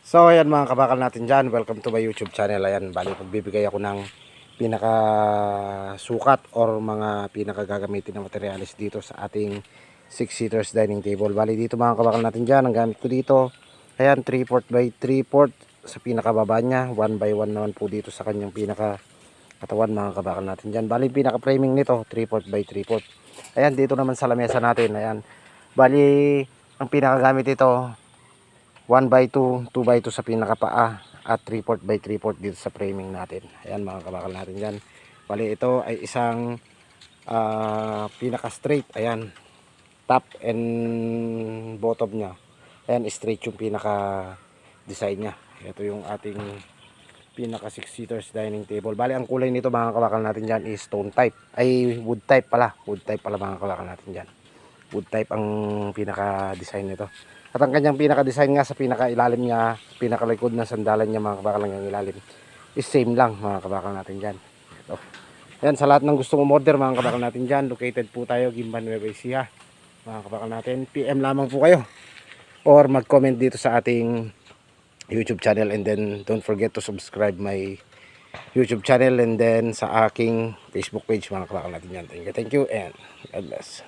So ayan mga kabakal natin dyan, welcome to my YouTube channel. Ayan, bali magbibigay ako ng pinaka sukat or mga pinaka gagamitin na materialis dito sa ating 6-seaters dining table. Bali dito mga kabakal natin dyan, ang gamit ko dito, ayan 3/4 by 3/4 sa pinaka baba nya, 1 by 1 naman po dito sa kanyang pinaka katawan mga kabakal natin dyan. Bali pinaka framing nito 3/4 by 3/4. Ayan dito naman sa lamesa natin, ayan bali ang pinaka gamit ito 1 by 2, 2 by 2 sa pinakapaa at 3/4 by 3/4 dito sa framing natin. Ayan mga kabakal natin dyan. Bali ito ay isang pinaka straight. Ayan, top and bottom nya. Ayan, straight yung pinaka design nya. Ito yung ating pinaka 6-seaters dining table. Bali ang kulay nito mga kabakal natin dyan is stone type. Ay wood type pala. Wood type pala mga kabakal natin dyan. Wood type ang pinaka design nito. At ang kanyang pinaka-design nga sa pinaka-ilalim niya, pinaka-likod na sandalan niya mga kabakal ng ilalim is same lang mga kabakal natin dyan. Ito. Ayan, sa lahat ng gustong umorder mga kabakal natin dyan, located po tayo, Gimban, Nueva Ecija. Mga kabakal natin, PM lamang po kayo. Or mag-comment dito sa ating YouTube channel, and then don't forget to subscribe my YouTube channel and then sa aking Facebook page mga kabakal natin dyan. Thank you and God bless.